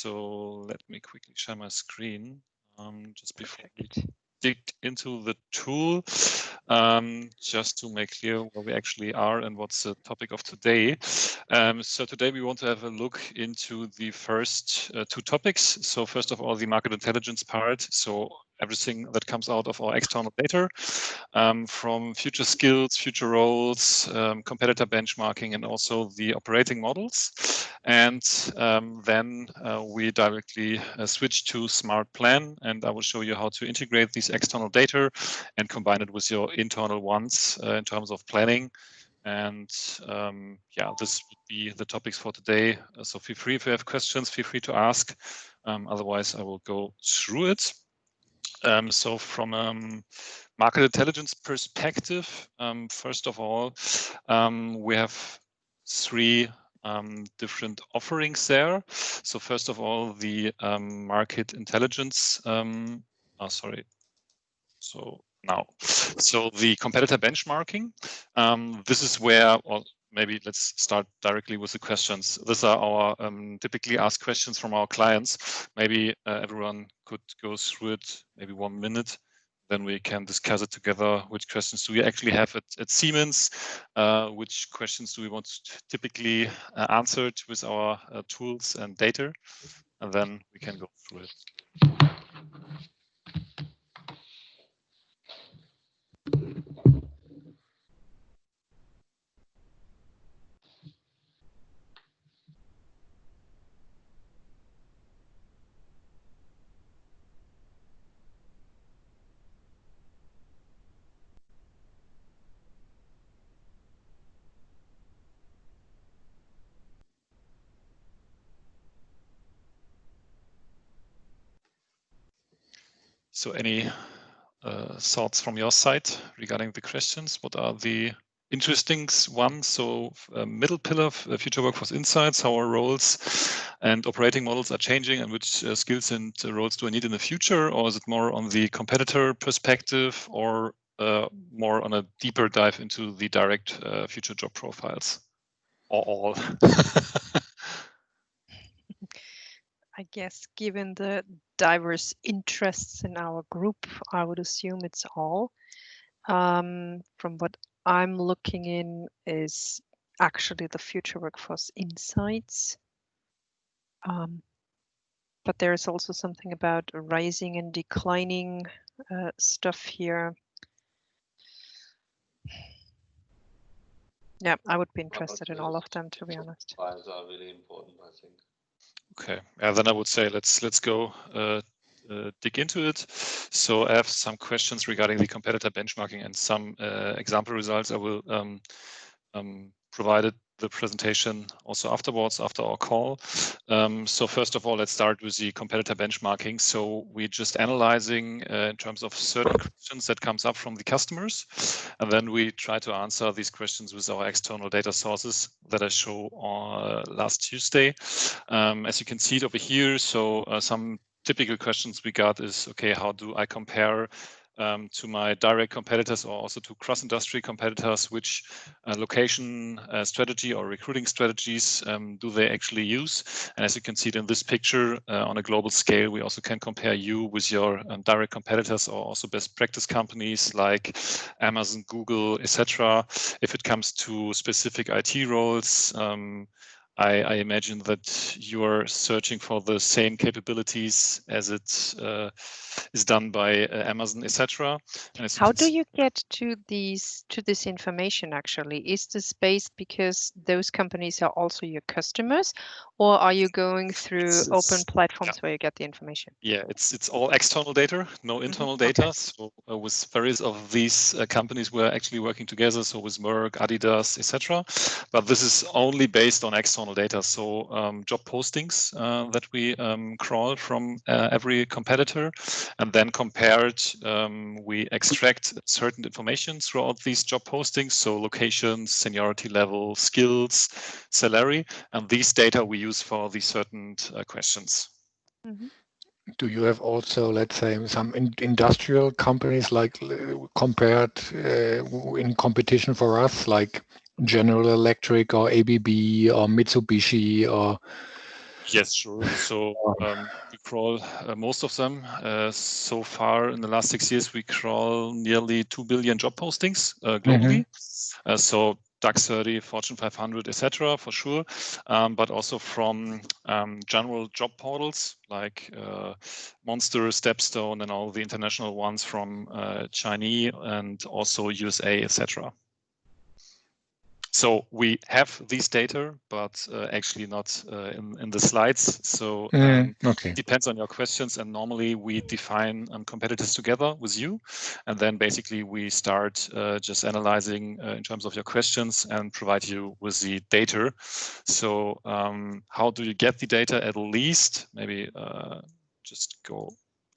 So let me quickly share my screen just before we dig into the tool, just to make clear where we actually are and what's the topic of today. So today we want to have a look into the first two topics. So first of all, the market intelligence part. So everything that comes out of our external data, from future skills, future roles, competitor benchmarking, and also the operating models. And then we directly switch to smartPlan, and I will show you how to integrate these external data and combine it with your internal ones in terms of planning. And yeah, this would be the topics for today. So feel free, if you have questions, feel free to ask. Otherwise, I will go through it. So from market intelligence perspective, first of all, we have three different offerings there. So first of all, the market intelligence. Sorry. So now, so the competitor benchmarking. This is where, or maybe let's start directly with the questions. These are our typically asked questions from our clients. Maybe everyone could go through it, maybe 1 minute. Then we can discuss it together. Which questions do we actually have at Siemens? Which questions do we want typically answered with our tools and data? And then we can go through it. So any thoughts from your side regarding the questions? What are the interesting ones? So middle pillar, future workforce insights, how our roles and operating models are changing, and which skills and roles do I need in the future? Or is it more on the competitor perspective, or more on a deeper dive into the direct future job profiles, or all? I guess given the diverse interests in our group, I would assume it's all. From what I'm looking in is actually the future workforce insights. But there's also something about rising and declining stuff here. Yeah, I would be interested in all of them, to be honest. Files are really important, I think. Okay, and then I would say let's go dig into it. So I have some questions regarding the competitor benchmarking and some example results. I will provide the presentation also afterwards, after our call. So first of all, let's start with the competitor benchmarking. So we're just analyzing in terms of certain questions that comes up from the customers, and then we try to answer these questions with our external data sources that I show on last Tuesday. As you can see it over here, so some typical questions we got is, okay, how do I compare to my direct competitors or also to cross-industry competitors? Which location strategy or recruiting strategies do they actually use? And as you can see it in this picture, on a global scale, we also can compare you with your direct competitors or also best practice companies like Amazon, Google, etc. If it comes to specific IT roles, I imagine that you are searching for the same capabilities as it is done by Amazon, etc. How do you get to this information? Actually, is this based because those companies are also your customers, or are you going through open platforms where you get the information? Yeah, it's all external data, no internal data. Okay. So with various of these companies, we're actually working together. So with Merck, Adidas, etc. But this is only based on external data. So job postings that we crawl from every competitor, and then compared, we extract certain information throughout these job postings. So locations, seniority level, skills, salary, and these data we use for these certain questions. Mm-hmm. Do you have also, let's say, some industrial companies like compared in competition for us, like General Electric or ABB or Mitsubishi or Yes, sure. So we crawl most of them. So far in the last 6 years, we crawl nearly 2 billion job postings globally. So DAX 30, Fortune 500, etc. for sure, but also from general job portals like Monster, Stepstone, and all the international ones from Chinese and also USA, etc. So we have these data, but actually not in the slides. So Okay. depends on your questions. And normally we define competitors together with you. And then basically we start just analyzing in terms of your questions and provide you with the data. So how do you get the data? At least maybe just go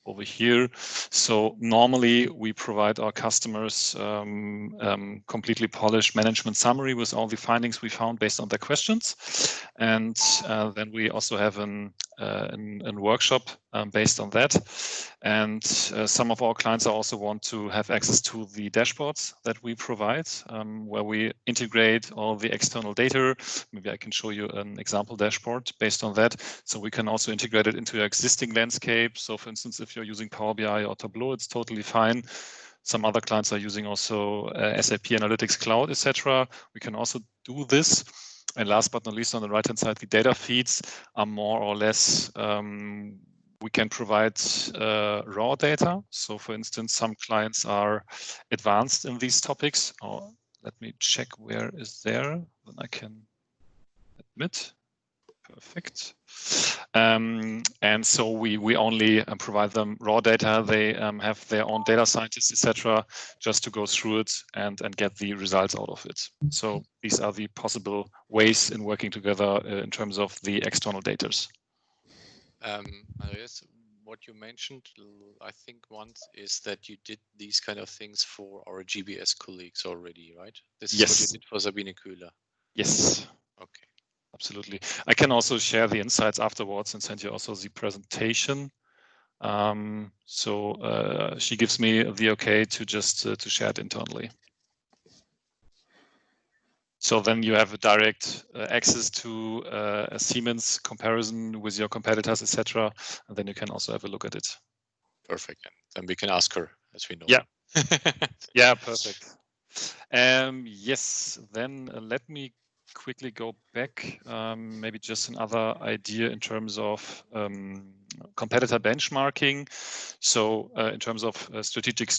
over here. So normally we provide our customers completely polished management summary with all the findings we found based on their questions. And then we also have a workshop based on that. And some of our clients also want to have access to the dashboards that we provide, where we integrate all the external data. Maybe I can show you an example dashboard based on that. So we can also integrate it into your existing landscape. So for instance, if you're using Power BI or Tableau, it's totally fine. Some other clients are using also SAP Analytics Cloud, etc. We can also do this. And last but not least, on the right-hand side, the data feeds are more or less, we can provide raw data. So for instance, some clients are advanced in these topics. Or let me check where is there, then I can admit. Perfect. And so we only provide them raw data. They have their own data scientists, etc., just to go through it and get the results out of it. So these are the possible ways in working together in terms of the external data. Andreas, what you mentioned, I think once, is that you did these kind of things for our GBS colleagues already, right? This is what you did for Sabine Köhler. Yes. Okay. Absolutely. I can also share the insights afterwards and send you also the presentation. So she gives me the okay to just to share it internally. So then you have a direct access to a Siemens comparison with your competitors, etc. And then you can also have a look at it. Perfect. And then we can ask her, as we know. Yeah. Yeah, perfect. Yes, then let me quickly go back, maybe just another idea in terms of competitor benchmarking. So in terms of strategic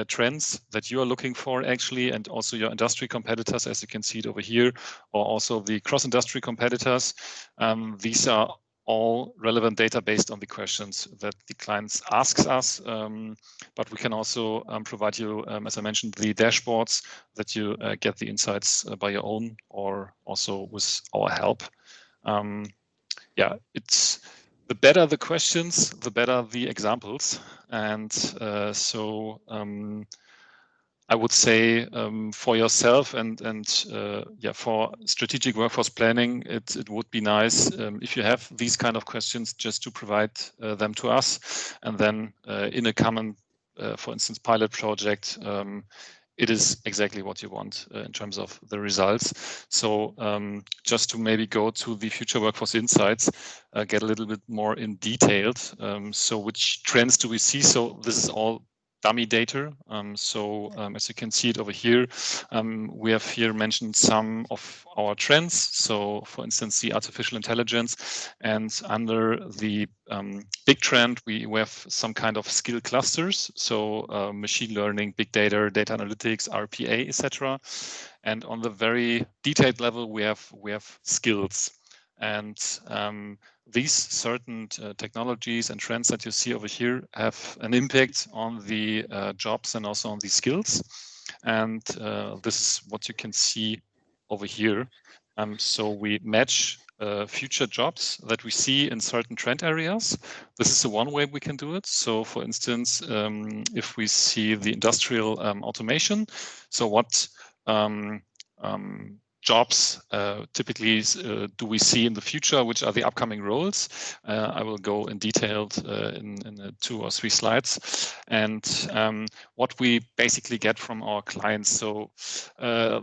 trends that you are looking for actually, and also your industry competitors, as you can see it over here, or also the cross-industry competitors, these are all relevant data based on the questions that the clients asks us. But we can also provide you, as I mentioned, the dashboards that you get the insights by your own or also with our help. Yeah, it's the better the questions, the better the examples. And so I would say for yourself and yeah, for strategic workforce planning, it would be nice if you have these kind of questions just to provide them to us, and then in a common, for instance, pilot project, it is exactly what you want in terms of the results. So just to maybe go to the future workforce insights, get a little bit more in detailed. So which trends do we see? So this is all dummy data. As you can see it over here, we have here mentioned some of our trends. So for instance, the artificial intelligence, and under the big trend, we have some kind of skill clusters. So machine learning, big data, data analytics, RPA, etc. And on the very detailed level, we have skills. And these certain technologies and trends that you see over here have an impact on the jobs and also on the skills. And this is what you can see over here. So we match future jobs that we see in certain trend areas. This is the one way we can do it. So for instance, if we see the industrial automation, so what jobs typically do we see in the future, which are the upcoming roles. I will go in detail in 2 or 3 slides. And what we basically get from our clients. So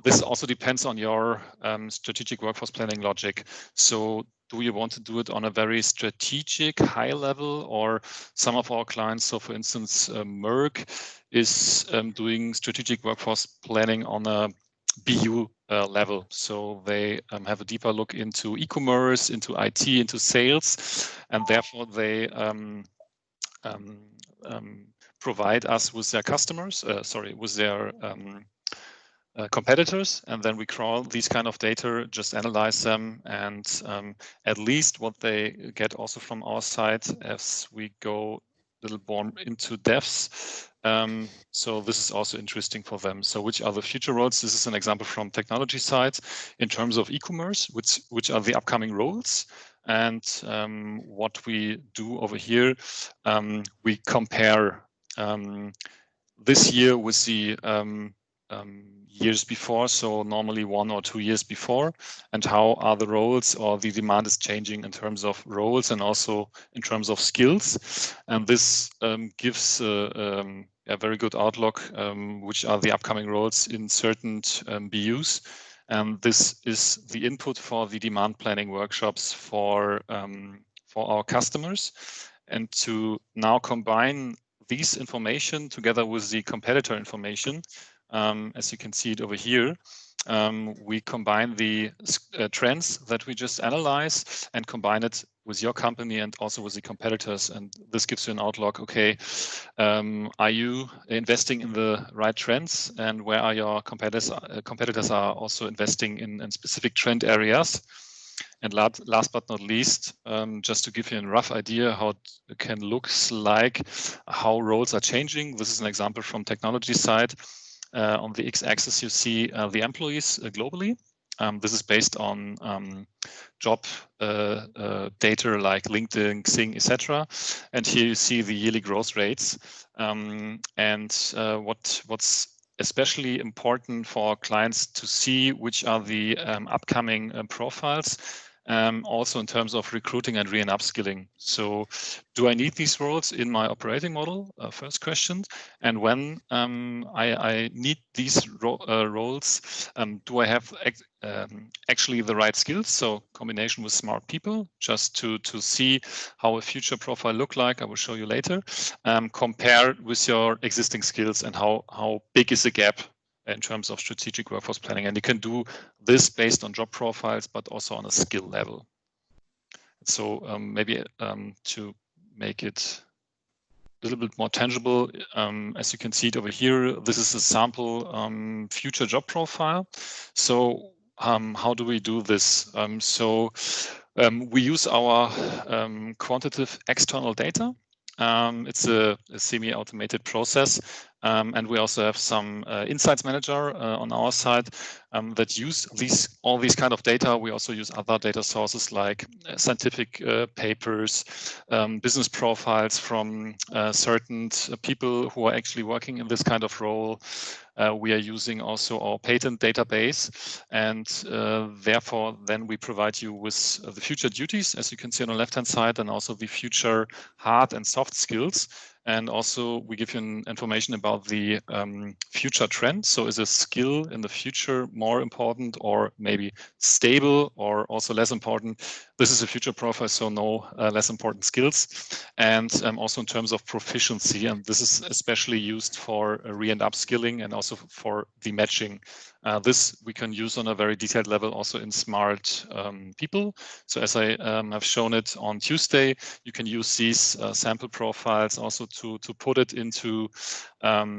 this also depends on your strategic workforce planning logic. So do you want to do it on a very strategic high level, or some of our clients, so for instance, Merck is doing strategic workforce planning on a BU level. So they have a deeper look into e-commerce, into IT, into sales, and therefore they provide us with their customers, with their competitors, and then we crawl these kind of data, just analyze them, and at least what they get also from our side as we go a little more into depths. So this is also interesting for them. So which are the future roles? This is an example from technology side in terms of e-commerce, which are the upcoming roles. And what we do over here, we compare this year with the years before, so normally 1 or 2 years before, and how are the roles or the demand is changing in terms of roles and also in terms of skills. And this gives a very good outlook, which are the upcoming roles in certain BUs. And this is the input for the demand planning workshops for our customers. And to now combine these information together with the competitor information, as you can see it over here, we combine the trends that we just analyzed and combine it with your company and also with the competitors. And this gives you an outlook. Okay, are you investing in the right trends, and where are your competitors? Competitors are also investing in specific trend areas. And last but not least, just to give you a rough idea how it can look like, how roles are changing. This is an example from technology side. On the x-axis, you see the employees globally. This is based on job data like LinkedIn, Xing, etc. And here you see the yearly growth rates. What's especially important for our clients to see which are the upcoming profiles, also in terms of recruiting and re- and upskilling. So do I need these roles in my operating model? First question. And when I need these roles, do I have actually the right skills? So combination with smart people, just to see how a future profile look like. I will show you later. Compare with your existing skills and how big is the gap in terms of strategic workforce planning. And you can do this based on job profiles, but also on a skill level. So maybe to make it a little bit more tangible, as you can see it over here, this is a sample future job profile. So how do we do this? We use our quantitative external data. It's a semi-automated process, and we also have some insights manager on our side that use all these kind of data. We also use other data sources like scientific papers, business profiles from certain people who are actually working in this kind of role. We are using also our patent database, and therefore then we provide you with the future duties, as you can see on the left-hand side, and also the future hard and soft skills. And also we give you information about the future trend. So is a skill in the future more important or maybe stable or also less important? This is a future profile, so no less important skills. And also in terms of proficiency, and this is especially used for re- and upskilling and also for the matching. This we can use on a very detailed level also in smart people. So as I have shown it on Tuesday, you can use these sample profiles also to put it into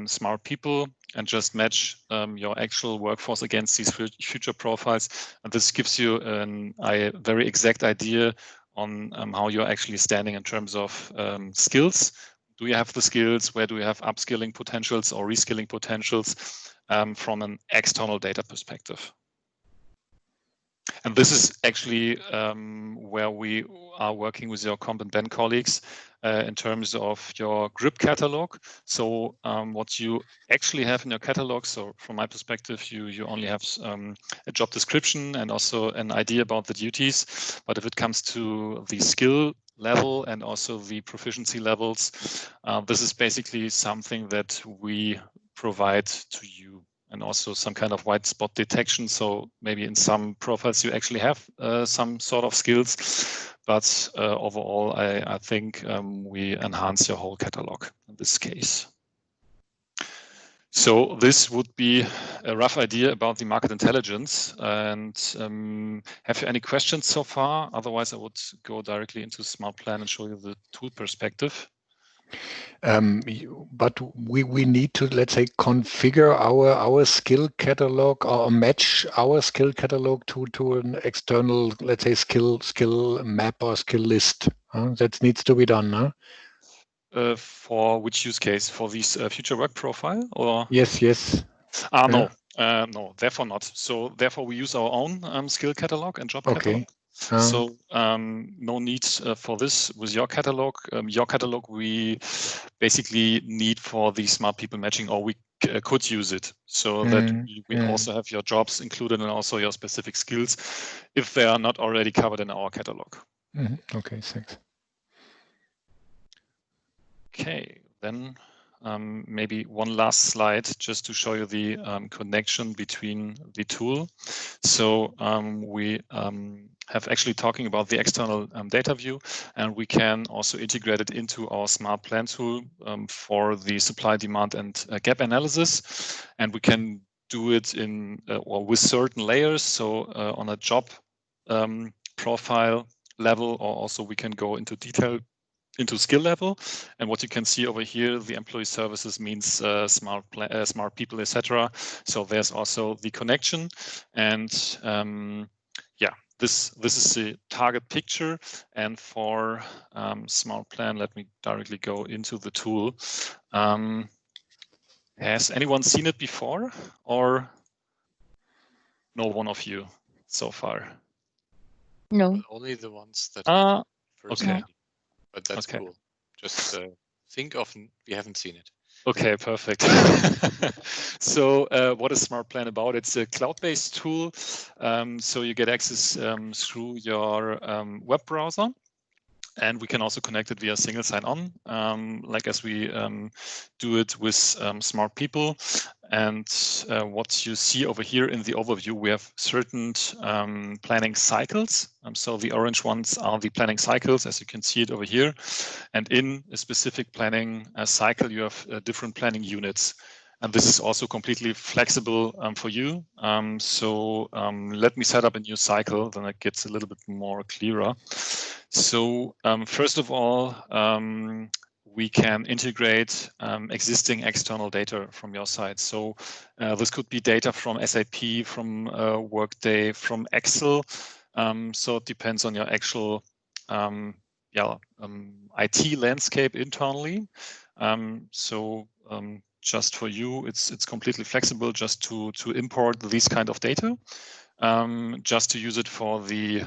smart people and just match your actual workforce against these future profiles. And this gives you a very exact idea on how you're actually standing in terms of skills. Do you have the skills? Where do you have upskilling potentials or reskilling potentials from an external data perspective? And this is actually where we are working with your Comp and Ben colleagues in terms of your grip catalog. So what you actually have in your catalog, so from my perspective, you only have a job description and also an idea about the duties. But if it comes to the skill level and also the proficiency levels, this is basically something that we provide to you and also some kind of white spot detection. So maybe in some profiles you actually have some sort of skills, but overall I think we enhance your whole catalog in this case. So this would be a rough idea about the market intelligence. And have you any questions so far? Otherwise, I would go directly into smartPlan and show you the tool perspective. But we need to, let's say, configure our skill catalog or match our skill catalog to an external, let's say, skill map or skill list. That needs to be done, huh? For which use case? For this future work profile, or? Yes. Ah, no, no, therefore not. So therefore we use our own skill catalog and job catalog. So no need for this with your catalog. Your catalog we basically need for the smart people matching, or we could use it so that we also have your jobs included and also your specific skills if they are not already covered in our catalog. Okay, thanks. Okay, then maybe one last slide just to show you the connection between the tool. So we have actually talking about the external data view, and we can also integrate it into our smartPlan tool for the supply, demand, and gap analysis. And we can do it in or with certain layers. So on a job profile level, or also we can go into detail into skill level. And what you can see over here, the employee services means smart people, etc. So there's also the connection. And yeah, this is the target picture. And for smartPlan, let me directly go into the tool. Has anyone seen it before, or no one of you so far? No. Well, only the ones that first okay. meeting. But that's okay. cool. Just think of we haven't seen it. Okay, perfect. So what is smartPlan about? It's a cloud-based tool. So you get access through your web browser. And we can also connect it via single sign-on, like as we do it with smart people. And what you see over here in the overview, we have certain planning cycles. So the orange ones are the planning cycles, as you can see it over here. And in a specific planning cycle, you have different planning units. And this is also completely flexible for you. So let me set up a new cycle, then it gets a little bit more clearer. So first of all, we can integrate existing external data from your side. So this could be data from SAP, from Workday, from Excel. So it depends on your actual IT landscape internally. Just for you, it's completely flexible just to import these kind of data, just to use it for the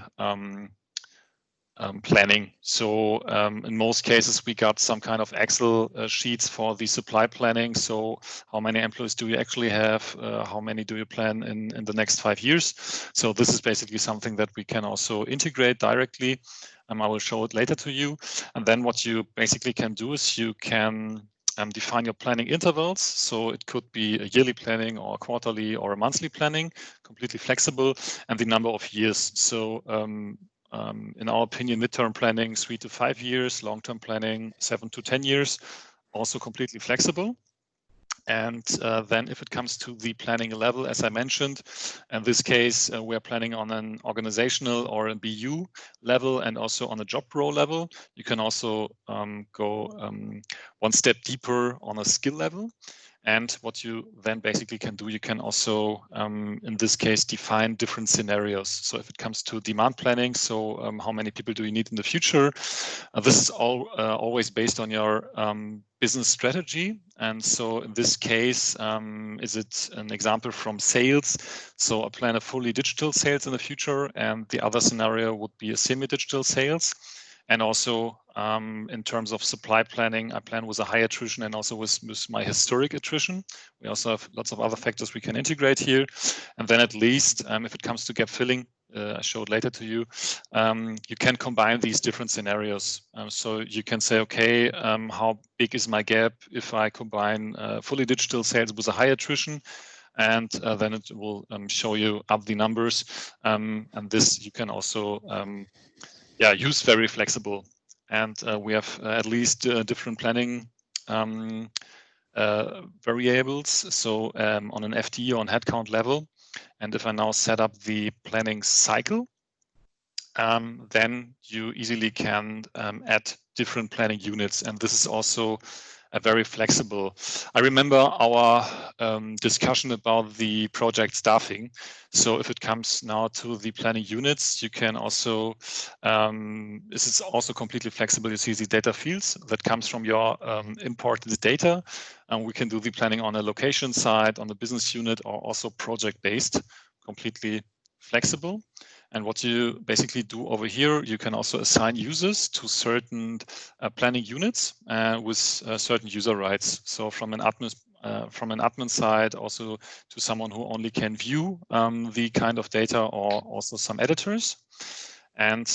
planning. So in most cases, we got some kind of Excel sheets for the supply planning. So how many employees do you actually have? How many do you plan in the next 5 years? So this is basically something that we can also integrate directly. I will show it later to you. And then what you basically can do is you can define your planning intervals. So it could be a yearly planning or a quarterly or a monthly planning, completely flexible, and the number of years. So in our opinion, midterm planning, 3 to 5 years, long-term planning, 7 to 10 years, also completely flexible. And then if it comes to the planning level, as I mentioned, in this case, we're planning on an organizational or a BU level and also on a job role level. You can also go one step deeper on a skill level. And what you then basically can do, you can also, in this case, define different scenarios. So if it comes to demand planning, so how many people do you need in the future? This is always based on your business strategy. And so in this case, is it an example from sales? So I plan a fully digital sales in the future, and the other scenario would be a semi-digital sales. And also in terms of supply planning, I plan with a high attrition and also with my historic attrition. We also have lots of other factors we can integrate here. And then at least if it comes to gap filling, I showed later to you, you can combine these different scenarios. So you can say, okay, how big is my gap if I combine fully digital sales with a high attrition? and then it will show you up the numbers. And this you can also use very flexible. And we have at least different planning variables. So on an FTE or on headcount level. And if I now set up the planning cycle, then you easily can add different planning units. And this is also very flexible. I remember our discussion about the project staffing. So if it comes now to the planning units, you can also, this is also completely flexible. You see the data fields that comes from your imported data. And we can do the planning on a location side, on the business unit, or also project-based, completely flexible. And what you basically do over here, you can also assign users to certain planning units with certain user rights. So from an admin side, also to someone who only can view the kind of data, or also some editors. And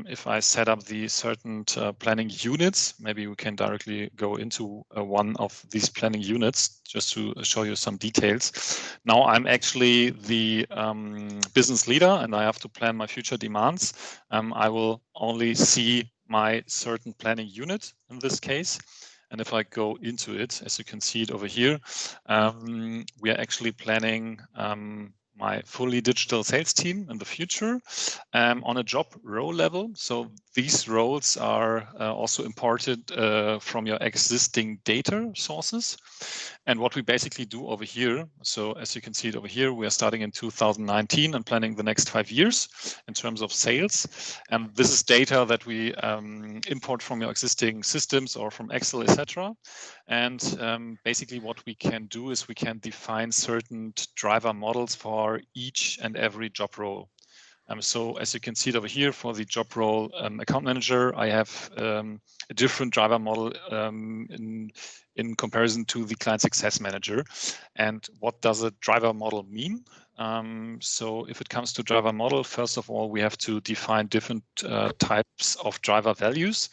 if I set up the certain planning units, maybe we can directly go into one of these planning units just to show you some details. Now I'm actually the business leader and I have to plan my future demands. I will only see my certain planning unit in this case. And if I go into it, as you can see it over here, we are actually planning my fully digital sales team in the future on a job role level. So these roles are also imported from your existing data sources. And what we basically do over here, so as you can see it over here, we are starting in 2019 and planning the next 5 years in terms of sales. And this is data that we import from your existing systems or from Excel, etc. And basically what we can do is we can define certain driver models for each and every job role. So as you can see it over here for the job role account manager, I have a different driver model in comparison to the client success manager. And what does a driver model mean? So if it comes to driver model, first of all, we have to define different types of driver values.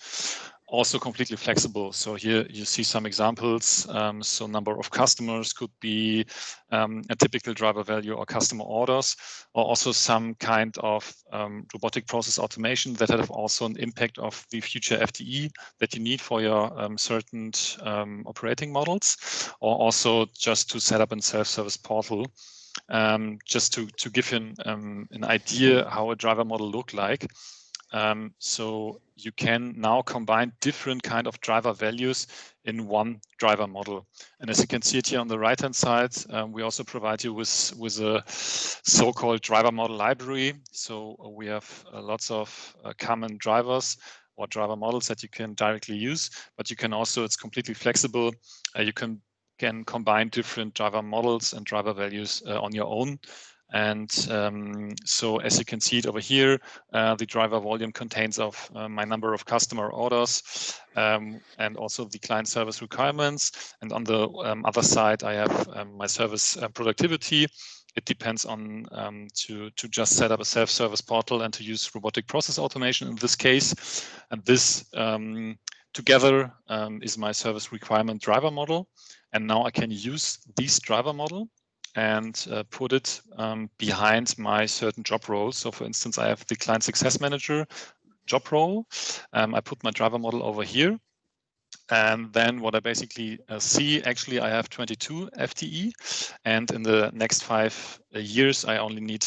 Also completely flexible. So here you see some examples. So number of customers could be a typical driver value, or customer orders, or also some kind of robotic process automation that have also an impact of the future FTE that you need for your certain operating models, or also just to set up a self-service portal. Just to give you an idea how a driver model look like. So you can now combine different kind of driver values in one driver model. And as you can see it here on the right-hand side, we also provide you with a so-called driver model library. So we have lots of common drivers or driver models that you can directly use, but you can also, it's completely flexible. You can combine different driver models and driver values on your own. And so as you can see it over here, the driver volume contains of my number of customer orders and also the client service requirements. And on the other side, I have my service productivity. It depends on to just set up a self-service portal and to use robotic process automation in this case. And this together is my service requirement driver model. And now I can use this driver model and put it behind my certain job roles. So for instance, I have the client success manager job role. I put my driver model over here. And then what I basically see, actually, I have 22 FTE. And in the next 5 years, I only need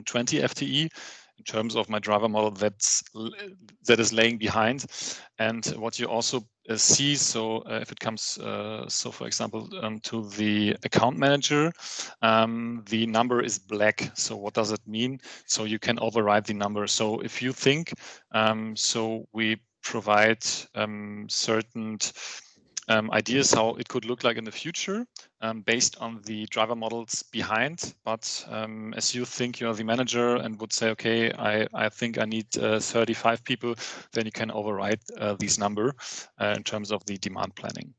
20 FTE. In terms of my driver model that is laying behind. And what you also see, so if it comes, so for example, to the account manager, the number is black. So what does it mean? So you can override the number. So if you think, so we provide certain ideas how it could look like in the future based on the driver models behind. But as you think you're the manager and would say, okay, I think I need 35 people, then you can override this number in terms of the demand planning.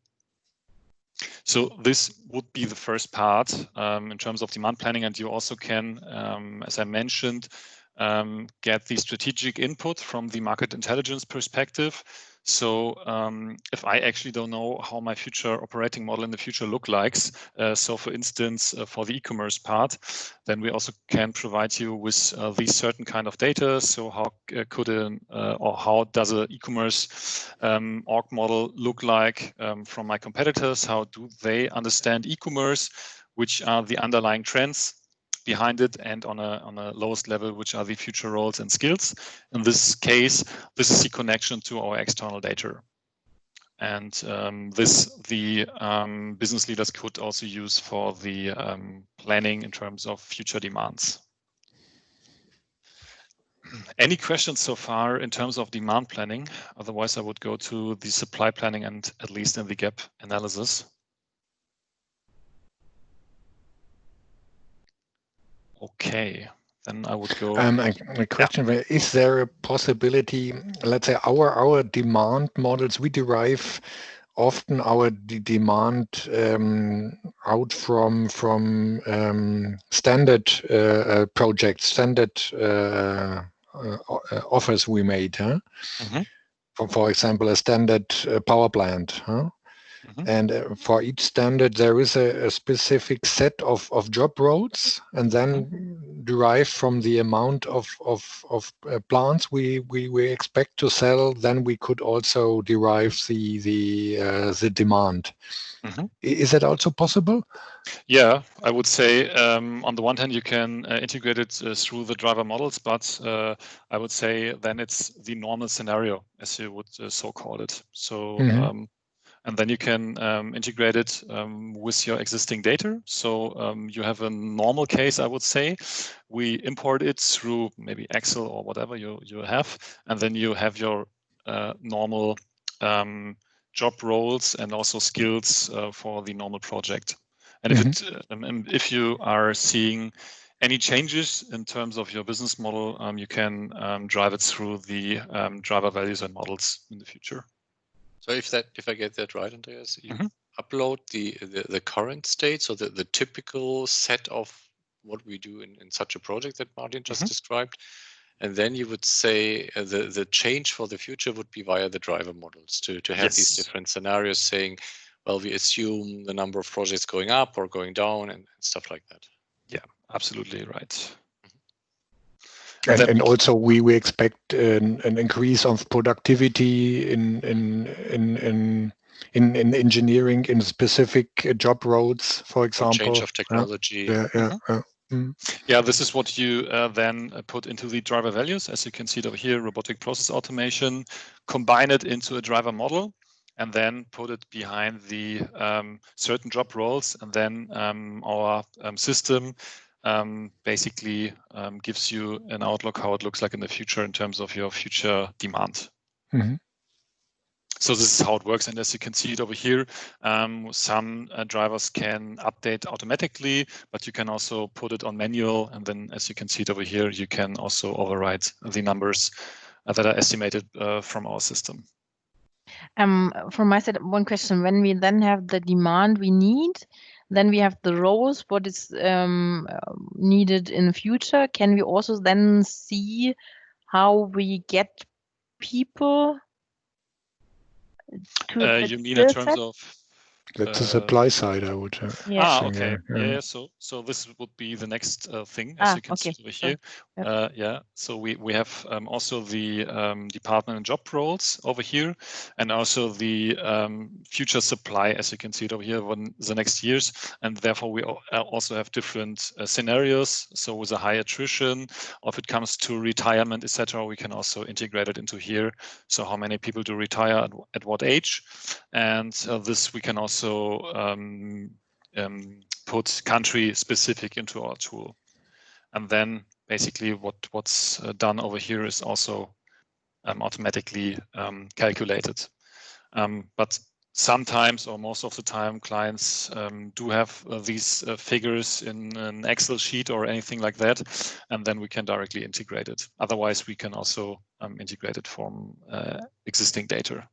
So this would be the first part in terms of demand planning. And you also can, as I mentioned, get the strategic input from the market intelligence perspective. So if I actually don't know how my future operating model in the future look like, so for instance, for the e-commerce part, then we also can provide you with these certain kind of data. So how could or how does an e-commerce org model look like from my competitors? How do they understand e-commerce? Which are the underlying trends behind it, and on a lowest level, which are the future roles and skills? In this case, this is the connection to our external data. And this the business leaders could also use for the planning in terms of future demands. Any questions so far in terms of demand planning? Otherwise, I would go to the supply planning and at least in the gap analysis. Okay, then I would go. A question: is there a possibility? Let's say our demand models, we derive often our demand out from standard projects, standard offers we made. Huh? Mm-hmm. For example, a standard power plant. Huh? Mm-hmm. And for each standard, there is a specific set of job roles, and then derived from the amount of plants we expect to sell, then we could also derive the demand. Mm-hmm. Is that also possible? Yeah, I would say on the one hand, you can integrate it through the driver models, but I would say then it's the normal scenario, as you would so call it. So, and then you can integrate it with your existing data. So you have a normal case, I would say. We import it through maybe Excel or whatever you have, and then you have your normal job roles and also skills for the normal project. And if you are seeing any changes in terms of your business model, you can drive it through the driver values and models in the future. So if I get that right, Andreas, you upload the current state, so the typical set of what we do in such a project that Martin just described, and then you would say the change for the future would be via the driver models to have these different scenarios saying, well, we assume the number of projects going up or going down and stuff like that. Yeah, absolutely right. And also we expect an increase of productivity in engineering in specific job roles, for example. Or change of technology. Yeah, this is what you then put into the driver values. As you can see it over here, robotic process automation, combine it into a driver model, and then put it behind the certain job roles. And then our system basically gives you an outlook how it looks like in the future in terms of your future demand. So this is how it works. And as you can see it over here, some drivers can update automatically, but you can also put it on manual. And then as you can see it over here, you can also override the numbers that are estimated from our system. From my side, one question: when we then have the demand we need, then we have the roles, what is needed in the future. Can we also then see how we get people to you mean in terms of that's the supply side, I would say. Okay. Yeah. So this would be the next thing, as you can see over here. Yeah. So we have also the department and job roles over here, and also the future supply, as you can see it over here, in the next years. And therefore, we also have different scenarios. So with a high attrition, or if it comes to retirement, etc., we can also integrate it into here. So how many people do retire at what age? And this we can also put country specific into our tool. And then basically what's done over here is also automatically calculated. But sometimes, or most of the time, clients do have these figures in an Excel sheet or anything like that, and then we can directly integrate it. Otherwise, we can also integrate it from existing data.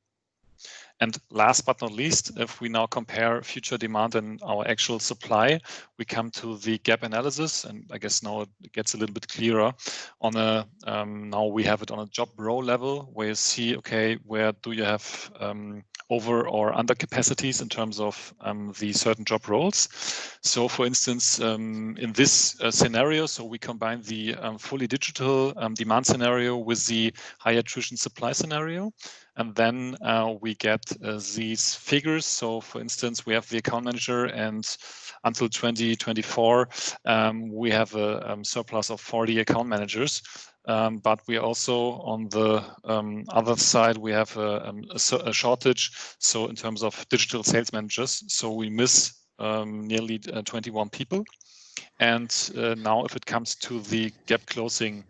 And last but not least, if we now compare future demand and our actual supply, we come to the gap analysis. And I guess now it gets a little bit clearer on a, now we have it on a job role level where you see, okay, where do you have over or under capacities in terms of the certain job roles. So for instance, in this scenario, so we combine the fully digital demand scenario with the high attrition supply scenario. And then we get these figures. So for instance, we have the account manager, and until 2024, we have a surplus of 40 account managers. But we also, on the other side, we have a shortage. So in terms of digital sales managers, so we miss nearly 21 people. And now if it comes to the gap closing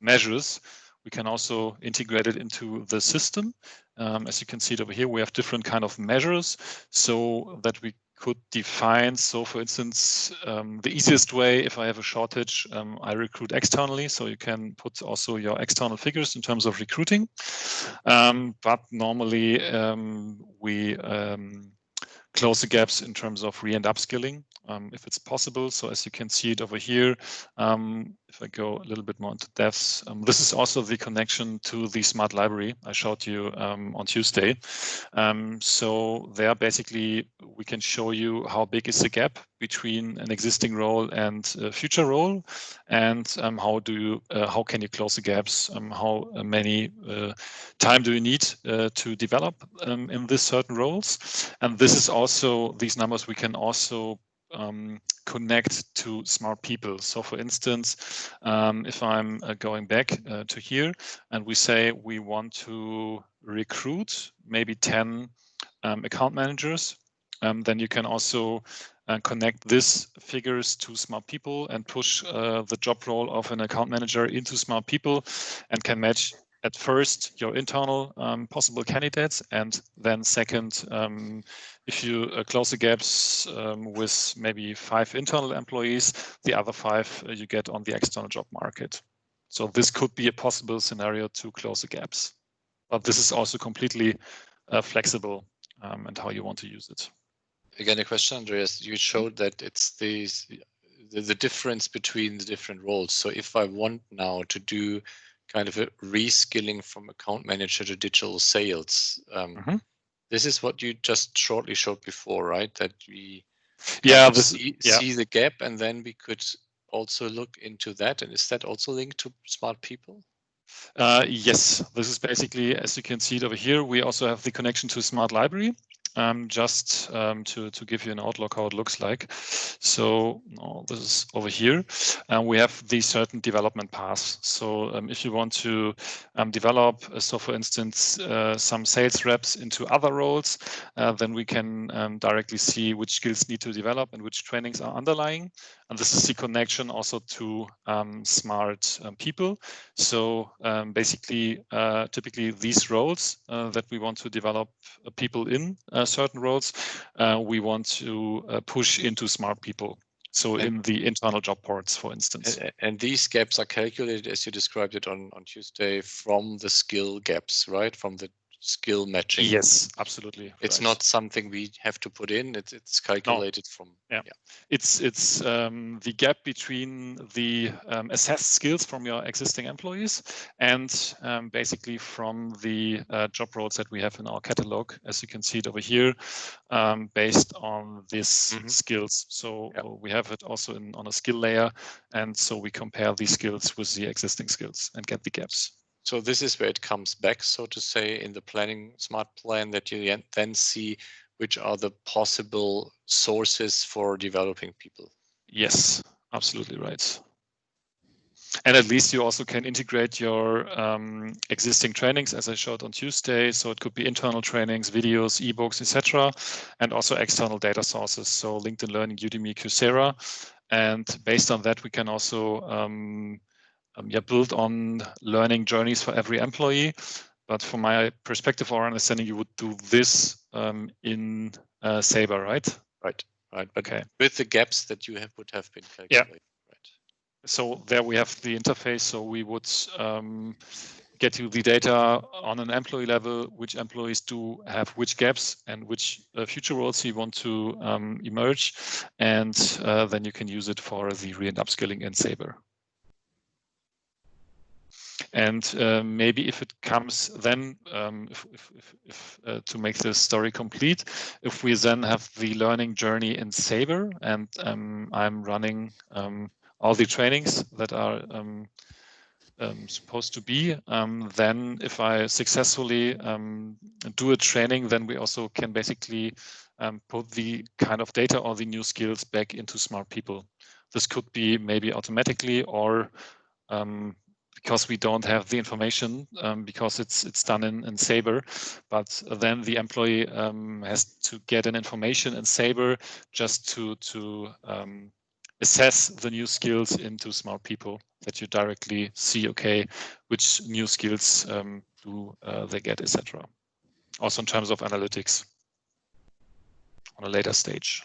measures, we can also integrate it into the system. As you can see it over here, we have different kind of measures so that we could define. So for instance, the easiest way, if I have a shortage, I recruit externally. So you can put also your external figures in terms of recruiting. But normally we close the gaps in terms of re and upskilling, if it's possible. So as you can see it over here, if I go a little bit more into depths, this is also the connection to the smart library I showed you on Tuesday. So there basically we can show you how big is the gap between an existing role and a future role, and how can you close the gaps, how many time do you need to develop in these certain roles. And this is also, these numbers we can also connect to smart people. So for instance, if I'm going back to here and we say we want to recruit maybe 10 account managers, then you can also connect these figures to smart people and push the job role of an account manager into smart people, and can match at first your internal possible candidates, and then second, if you close the gaps with maybe 5 internal employees, the other 5 you get on the external job market. So this could be a possible scenario to close the gaps, but this is also completely flexible and how you want to use it. Again, a question, Andreas. You showed that it's the difference between the different roles. So if I want now to do kind of a reskilling from account manager to digital sales, this is what you just shortly showed before, right? That we see the gap, and then we could also look into that. And is that also linked to smart people? Yes, this is basically, as you can see it over here, we also have the connection to smart library. Just to give you an outlook how it looks like. So this is over here. We have these certain development paths. So if you want to develop, so for instance, some sales reps into other roles, then we can directly see which skills need to develop and which trainings are underlying. And this is the connection also to smart people. So basically, typically these roles that we want to develop people in certain roles, we want to push into smart people. So in the internal job ports, for instance. And these gaps are calculated, as you described it on Tuesday, from the skill gaps, right? From the skill matching. Yes, absolutely. It's not something we have to put in. It's calculated from. Yeah. It's the gap between the assessed skills from your existing employees and basically from the job roles that we have in our catalog, as you can see it over here, based on these skills. So we have it also on a skill layer, and so we compare these skills with the existing skills and get the gaps. So this is where it comes back, so to say, in the planning smart plan, that you then see which are the possible sources for developing people. Yes, absolutely right. And at least you also can integrate your existing trainings, as I showed on Tuesday. So it could be internal trainings, videos, ebooks, etc., and also external data sources. So LinkedIn Learning, Udemy, Coursera. And based on that, we can also build on learning journeys for every employee. But from my perspective or understanding, you would do this in Sabre, right? Right. But with the gaps that you would have been calculated. So there we have the interface. So we would get you the data on an employee level, which employees do have which gaps and which future roles you want to emerge, and then you can use it for the re and upskilling in Sabre. And maybe if it comes then, to make this story complete, if we then have the learning journey in Sabre, and I'm running all the trainings that are supposed to be, then if I successfully do a training, then we also can basically put the kind of data or the new skills back into Smart People. This could be maybe automatically, or because we don't have the information, because it's done in Sabre, but then the employee has to get an information in Sabre just to assess the new skills into Smart People, that you directly see, okay, which new skills do they get, etc. Also in terms of analytics on a later stage.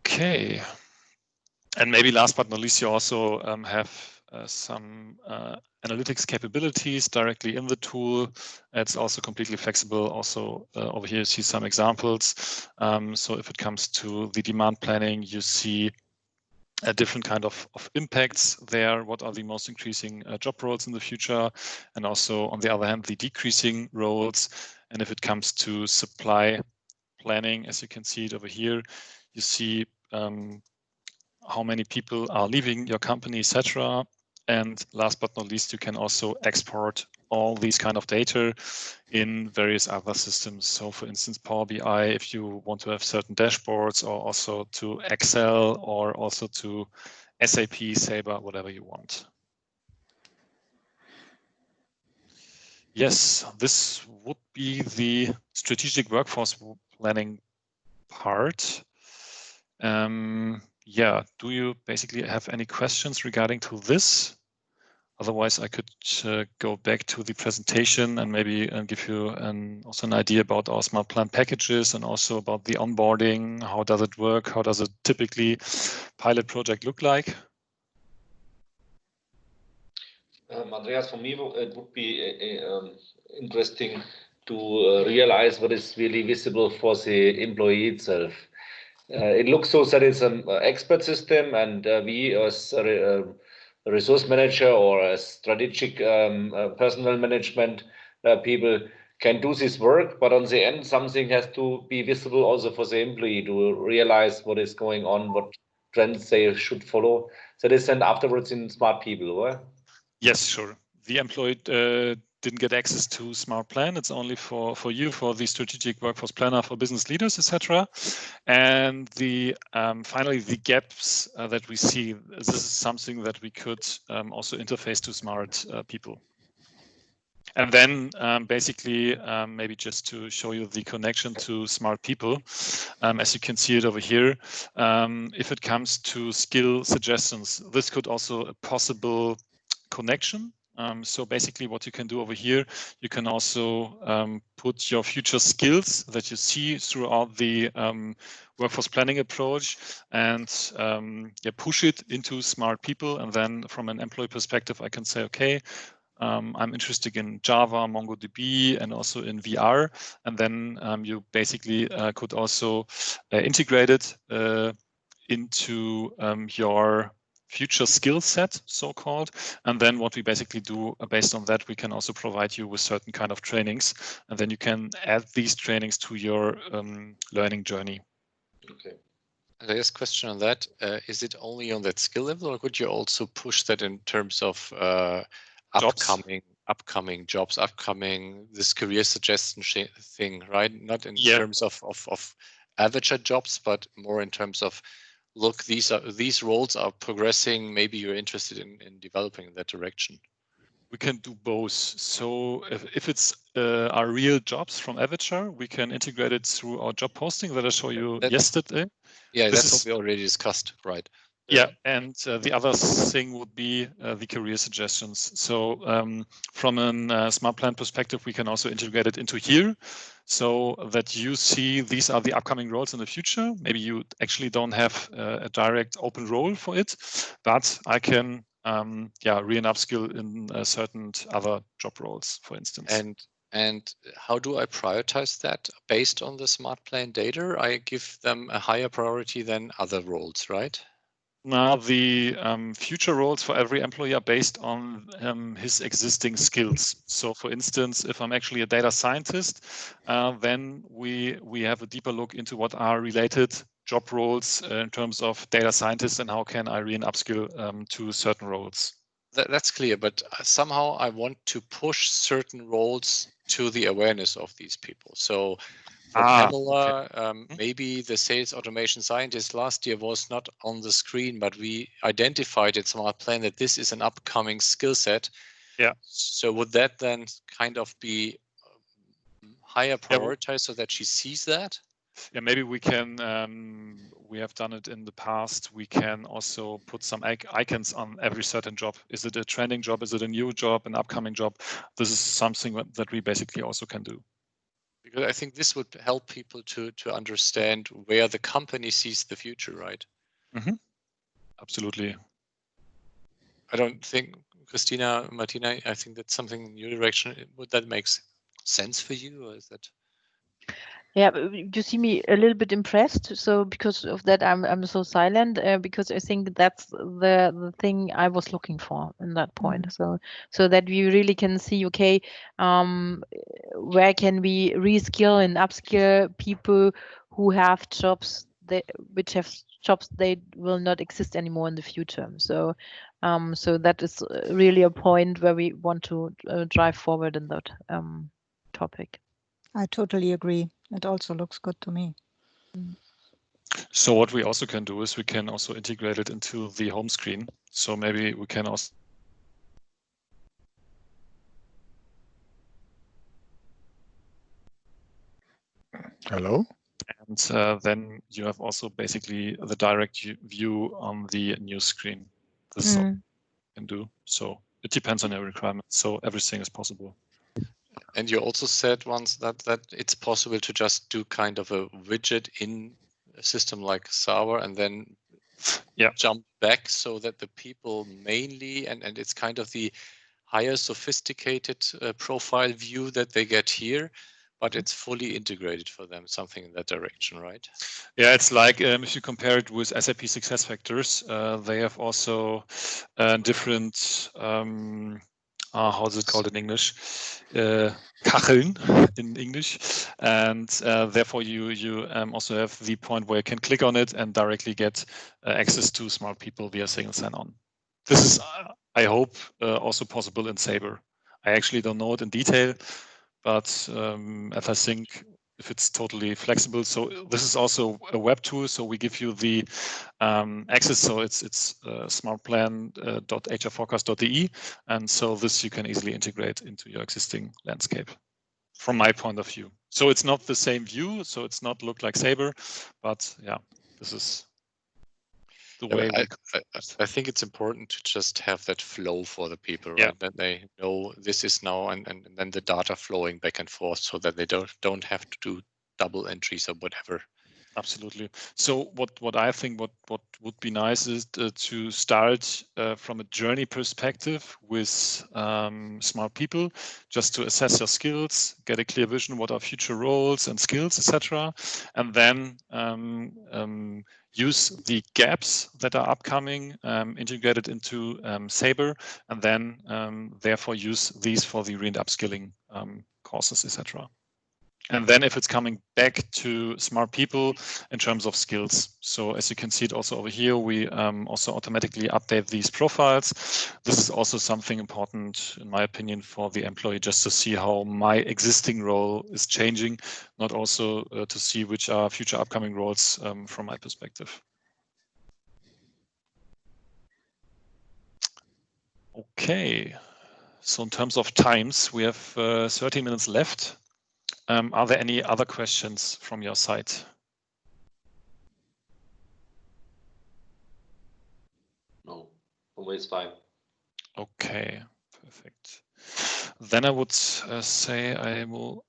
Okay. And maybe last but not least, you also have some analytics capabilities directly in the tool. It's also completely flexible. Also over here, you see some examples. So if it comes to the demand planning, you see a different kind of impacts there. What are the most increasing job roles in the future? And also, on the other hand, the decreasing roles. And if it comes to supply planning, as you can see it over here, you see how many people are leaving your company, etc. And last but not least, you can also export all these kind of data in various other systems. So for instance, Power BI, if you want to have certain dashboards, or also to Excel, or also to SAP, Sabre, whatever you want. Yes, this would be the strategic workforce planning part. Yeah, do you basically have any questions regarding to this? Otherwise, I could go back to the presentation and maybe give you also an idea about our smartPlan packages, and also about the onboarding. How does it work? How does a typically pilot project look like? Andreas, for me, it would be interesting to realize what is really visible for the employee itself. It looks so that it's an expert system, and we as a resource manager or a strategic personnel management people can do this work, but on the end, something has to be visible also for the employee to realize what is going on, what trends they should follow. That is then afterwards in Smart People, right? Yes, sure. The employee didn't get access to smartPlan. It's only for you, for the strategic workforce planner for business leaders, etc. And the finally, the gaps that we see, this is something that we could also interface to Smart People. And then basically, maybe just to show you the connection to Smart People, as you can see it over here, if it comes to skill suggestions, this could also a possible connection. So basically what you can do over here, you can also put your future skills that you see throughout the workforce planning approach, and push it into Smart People. And then from an employee perspective, I can say, okay, I'm interested in Java, MongoDB, and also in VR. And then you basically could also integrate it into your future skill set, so-called. And then what we basically do based on that, we can also provide you with certain kind of trainings. And then you can add these trainings to your learning journey. Okay. There's a question on that. Is it only on that skill level, or could you also push that in terms of upcoming jobs, upcoming this career suggestion thing, right? Not in terms of avatar jobs, but more in terms of, look, these roles are progressing. Maybe you're interested in developing in that direction. We can do both. So if it's our real jobs from Avatar, we can integrate it through our job posting that I showed you yesterday. Yeah, that's what we already discussed, right? Yeah, and the other thing would be the career suggestions. So from a smartPlan perspective, we can also integrate it into here, so that you see these are the upcoming roles in the future. Maybe you actually don't have a direct open role for it, but I can re and upskill in certain other job roles, for instance. And how do I prioritize that? Based on the smartPlan data, I give them a higher priority than other roles, right? Now, the future roles for every employee are based on his existing skills. So, for instance, if I'm actually a data scientist, then we have a deeper look into what are related job roles in terms of data scientists and how can I re and upskill to certain roles. That's clear, but somehow I want to push certain roles to the awareness of these people. So for Pamela, okay. maybe the sales automation scientist last year was not on the screen, but we identified in smartPlan that this is an upcoming skill set. Yeah. So would that then kind of be higher prioritized so that she sees that? Yeah, maybe we can, we have done it in the past. We can also put some icons on every certain job. Is it a trending job? Is it a new job, an upcoming job? This is something that we basically also can do. Because I think this would help people to understand where the company sees the future, right? Mm-hmm. Absolutely. I don't think, Christina, Martina, I think that's something in your direction. Would that make sense for you, or is that? Yeah, you see me a little bit impressed. So because of that, I'm so silent because I think that's the thing I was looking for in that point. So that we really can see, okay, where can we reskill and upskill people who have jobs which have jobs they will not exist anymore in the future. So so that is really a point where we want to drive forward in that topic. I totally agree. It also looks good to me. So what we also can do is we can also integrate it into the home screen. So maybe we can also Hello? And then you have also basically the direct view on the news screen. This is all you can do. So it depends on your requirements. So everything is possible. And you also said once that it's possible to just do kind of a widget in a system like Sour and then jump back so that the people mainly, and it's kind of the higher sophisticated profile view that they get here, but it's fully integrated for them, something in that direction, right? Yeah, it's like if you compare it with SAP SuccessFactors, they have also different, how is it called in English? Kacheln in English. And therefore you also have the point where you can click on it and directly get access to smart people via single sign-on. This is, I hope, also possible in Sabre. I actually don't know it in detail, but if I think if it's totally flexible. So this is also a web tool. So we give you the access. So it's smartplan.hrforecast.de. And so this you can easily integrate into your existing landscape from my point of view. So it's not the same view. So it's not look like Sabre, but yeah, this is the way I think it's important to just have that flow for the people, right? That they know this is now, and then the data flowing back and forth, so that they don't have to do double entries or whatever. Absolutely. So what I think what would be nice is to start from a journey perspective with smart people, just to assess your skills, get a clear vision what are future roles and skills, etc., and then use the gaps that are upcoming, integrated into Sabre, and then therefore use these for the re and upskilling courses, etc. And then if it's coming back to smart people in terms of skills. So as you can see it also over here, we also automatically update these profiles. This is also something important, in my opinion, for the employee, just to see how my existing role is changing, not also to see which are future upcoming roles from my perspective. Okay, so in terms of times, we have 30 minutes left. Are there any other questions from your side? No, always fine. Okay, perfect. Then I would say I will,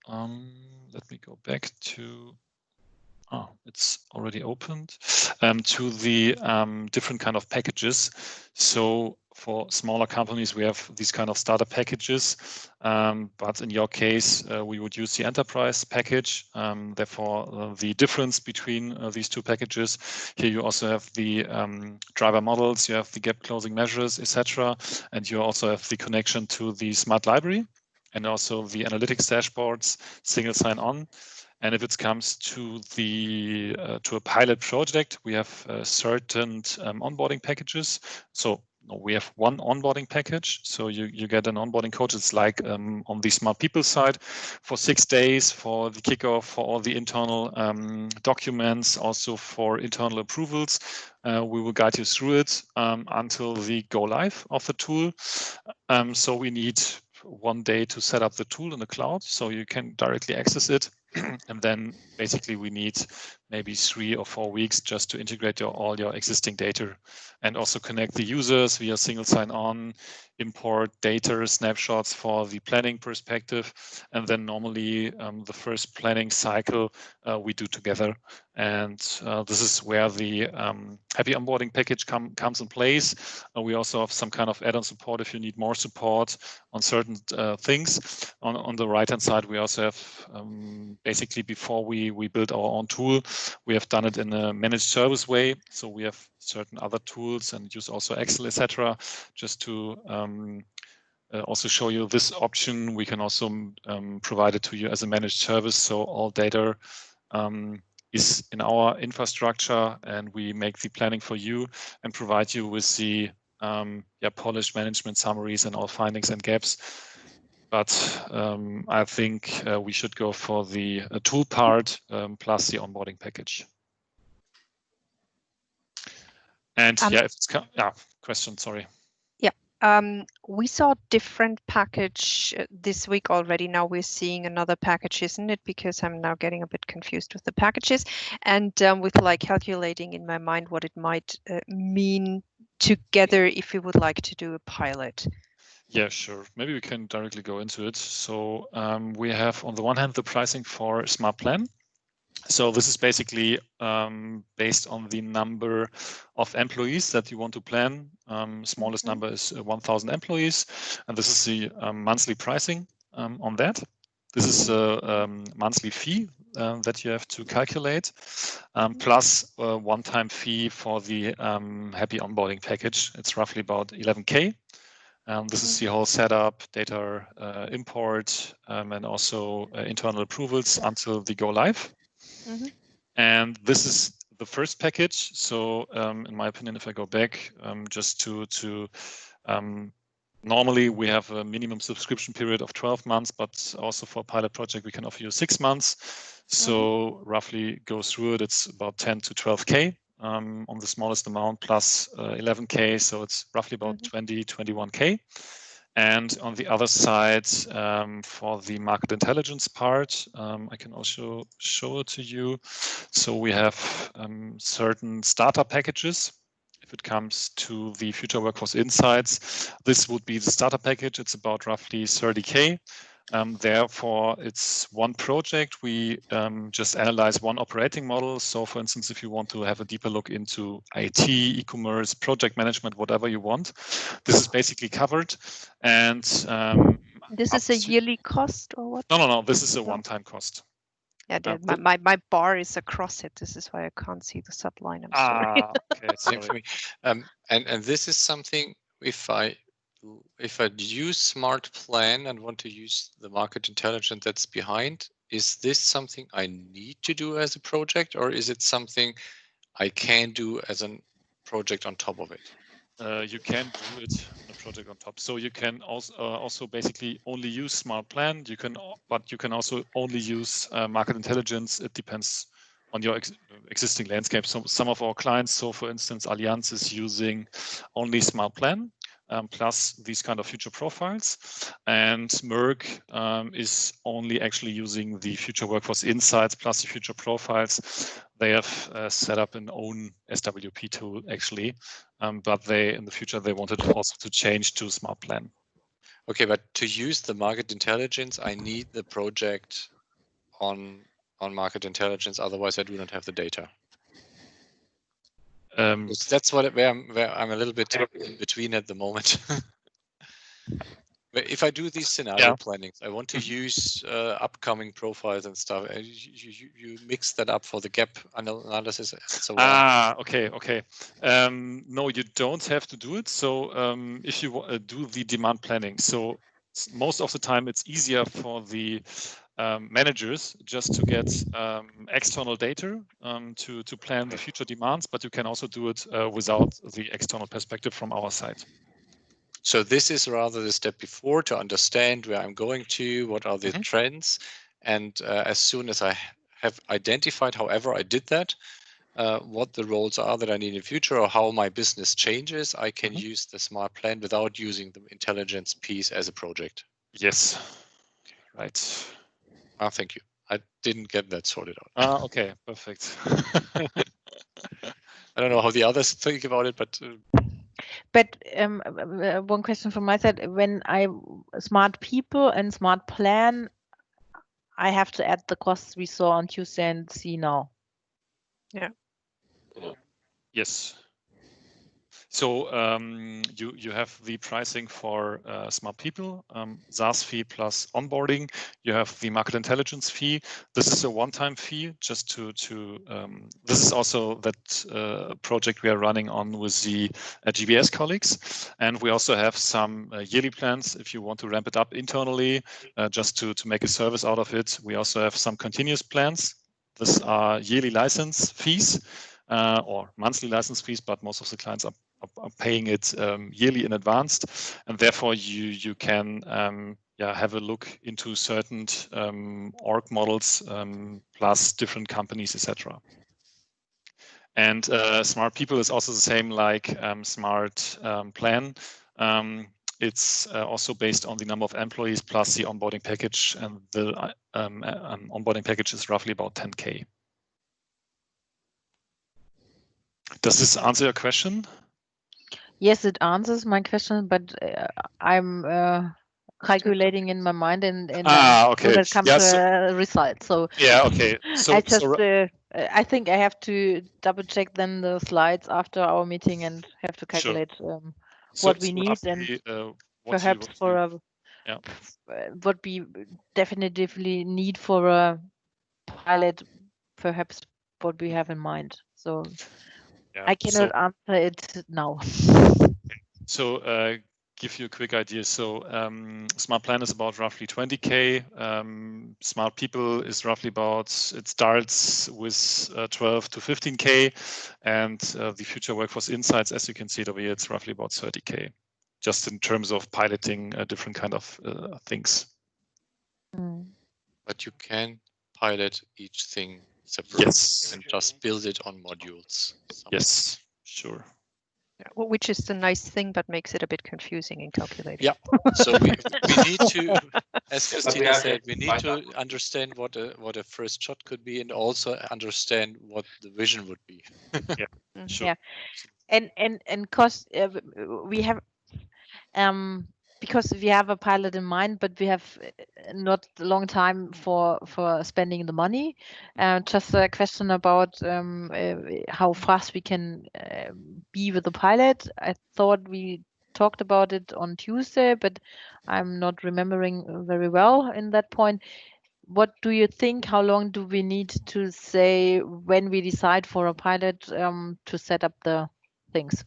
let me go back to Oh, it's already opened to the different kind of packages. So for smaller companies, we have these kind of starter packages, but in your case, we would use the enterprise package. Therefore, the difference between these two packages, here you also have the driver models, you have the gap closing measures, etc., and you also have the connection to the smart library and also the analytics dashboards, single sign-on. And if it comes to the to a pilot project, we have certain onboarding packages. So we have one onboarding package. So you get an onboarding coach. It's like on the smart people side for 6 days for the kickoff, for all the internal documents, also for internal approvals. We will guide you through it until the go live of the tool. So we need 1 day to set up the tool in the cloud so you can directly access it. And then basically we need maybe 3 or 4 weeks just to integrate all your existing data and also connect the users via single sign-on, import data snapshots for the planning perspective. And then normally the first planning cycle we do together. And this is where the happy onboarding package comes in place. We also have some kind of add-on support if you need more support on certain things. On the right-hand side, we also have basically before we build our own tool, we have done it in a managed service way. So we have certain other tools and use also Excel, etc., just to also show you this option. We can also provide it to you as a managed service. So all data is in our infrastructure, and we make the planning for you and provide you with the polished management summaries and all findings and gaps. But I think we should go for the tool part plus the onboarding package. And if it's question, sorry. We saw different package this week already. Now we're seeing another package, isn't it? Because I'm now getting a bit confused with the packages and with like calculating in my mind what it might mean together if we would like to do a pilot. Yeah, sure. Maybe we can directly go into it. So we have on the one hand the pricing for smartPlan. So this is basically based on the number of employees that you want to plan. Smallest number is 1,000 employees, and this is the monthly pricing on that. This is a monthly fee that you have to calculate, plus a one-time fee for the happy onboarding package. It's roughly about 11K. This is the whole setup, data import, and also internal approvals until the go live. And this is the first package. So in my opinion, if I go back just to normally we have a minimum subscription period of 12 months, but also for a pilot project, we can offer you 6 months. So roughly go through it, it's about 10 to 12K on the smallest amount plus 11K. So it's roughly about 20, 21K. And on the other side, for the market intelligence part, I can also show it to you. So we have certain starter packages. If it comes to the Future Workforce Insights, this would be the starter package. It's about roughly 30K. Therefore, it's one project. We just analyze one operating model. So for instance, if you want to have a deeper look into IT, e-commerce, project management, whatever you want, this is basically covered. And this is a yearly cost or what? No. This is a one-time cost. Yeah, my bar is across it. This is why I can't see the subline. I'm sorry. Okay, same for me. And this is something if I use smartPlan and want to use the market intelligence that's behind, is this something I need to do as a project, or is it something I can do as a project on top of it? You can do it on a project on top. So you can also basically only use smartPlan. But you can also only use market intelligence. It depends on your existing landscape. So some of our clients, so for instance, Allianz is using only smartPlan plus these kind of future profiles, and Merck is only actually using the Future Workforce Insights plus the future profiles. They have set up an own SWP tool actually, but in the future they wanted also to change to smartPlan. Okay, but to use the market intelligence, I need the project on on market intelligence. Otherwise, I do not have the data. Um, That's where I'm a little bit in between at the moment. But if I do these scenario plannings, I want to use upcoming profiles and stuff. You mix that up for the gap analysis and so on. Okay. No, you don't have to do it. So if you do the demand planning, so most of the time it's easier for the managers just to get external data to plan the future demands, but you can also do it without the external perspective from our side. So this is rather the step before to understand where I'm going to, what are the trends. And as soon as I have identified, however I did that, what the roles are that I need in the future or how my business changes, I can use the smart plan without using the intelligence piece as a project. Yes, right. Thank you. I didn't get that sorted out. Okay, perfect. I don't know how the others think about it, but... But one question from my side, when I smart people and smart plan, I have to add the costs we saw on Tuesday and see now. Yeah. Yes. So you have the pricing for smart people, SaaS fee plus onboarding. You have the market intelligence fee. This is a one-time fee. Just to this is also that project we are running on with the GBS colleagues, and we also have some yearly plans if you want to ramp it up internally, just to make a service out of it. We also have some continuous plans. These are yearly license fees. Or monthly license fees, but most of the clients are paying it yearly in advance, and therefore you can have a look into certain org models plus different companies, etc. And smart people is also the same like smart plan. It's also based on the number of employees plus the onboarding package, and the onboarding package is roughly about 10K. Does this answer your question? Yes, it answers my question, but I'm calculating in my mind and okay. when it comes to a result. So yeah, okay. So I just I think I have to double check then the slides after our meeting and have to calculate what we need and perhaps for what we definitively need for a pilot, perhaps what we have in mind. So I cannot answer it now. So give you a quick idea. So smart plan is about roughly 20K. Smart people is roughly about, it starts with 12 to 15K. And the future workforce insights, as you can see over here, it's roughly about 30K, just in terms of piloting different kind of things. But you can pilot each thing separately and just build it on modules. Yes, sure. Which is the nice thing, but makes it a bit confusing in calculating. Yeah. So we need to, as Christina said, we need to understand what a first shot could be, and also understand what the vision would be. Sure. Yeah. And cost. We have because we have a pilot in mind, but we have not a long time for spending the money. Just a question about how fast we can be with the pilot. I thought we talked about it on Tuesday, but I'm not remembering very well in that point. What do you think? How long do we need to say when we decide for a pilot to set up the things?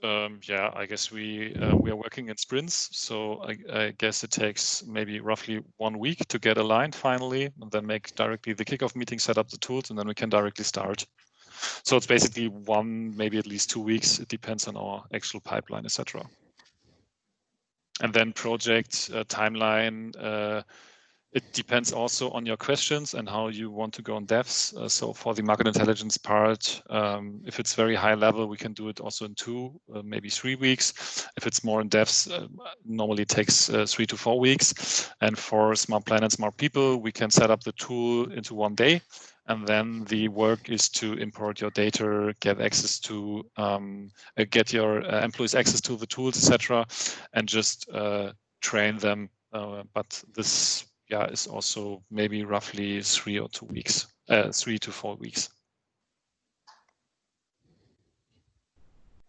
Yeah, I guess we are working in sprints, so I guess it takes maybe roughly 1 week to get aligned finally, and then make directly the kickoff meeting, set up the tools, and then we can directly start. So it's basically 1, maybe at least 2 weeks. It depends on our actual pipeline, etc. And then project timeline. It depends also on your questions and how you want to go on devs. So for the market intelligence part, if it's very high level, we can do it also in 2, maybe 3 weeks. If it's more in devs, normally it takes 3 to 4 weeks. And for smart plan and smart people, we can set up the tool into 1 day. And then the work is to import your data, get access to, get your employees access to the tools, etc., and just train them. But this yeah, is also maybe roughly 3 or 2 weeks, 3 to 4 weeks.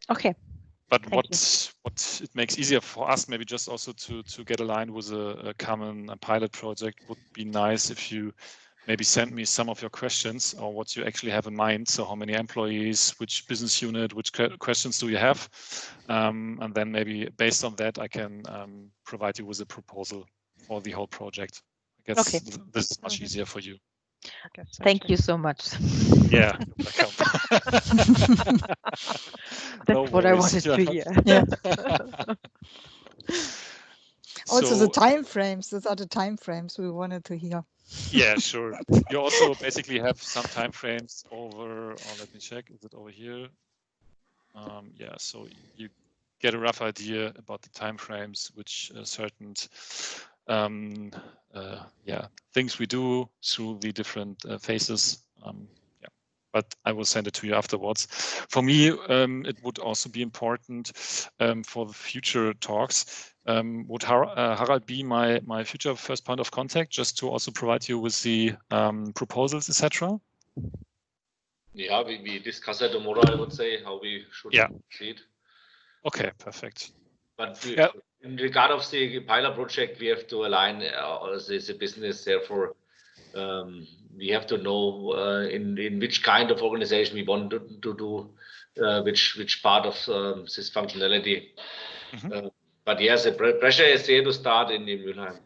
Okay. But what it makes easier for us, maybe just also to get aligned with a common pilot project, would be nice if you maybe send me some of your questions or what you actually have in mind. So how many employees, which business unit, which questions do you have? And then maybe based on that, I can provide you with a proposal for the whole project. I guess this is much easier for you. Thank you so much. Yeah, you're welcome. That's what I wanted to hear. Yeah. So, Also, the time frames. Those are the time frames we wanted to hear. yeah, sure. You also basically have some time frames over, or let me check, is it over here? Yeah, so you get a rough idea about the time frames, which certain things we do through the different phases. Yeah, but I will send it to you afterwards. For me, it would also be important for the future talks. Would Harald be my future first point of contact, just to also provide you with the proposals, etc.? Yeah, we discuss it tomorrow, I would say, how we should proceed. Okay, perfect. But in regard of the pilot project, we have to align the business. Therefore, we have to know in which kind of organization we want to do which part of this functionality. But yes, the pressure is there to start in Mülheim.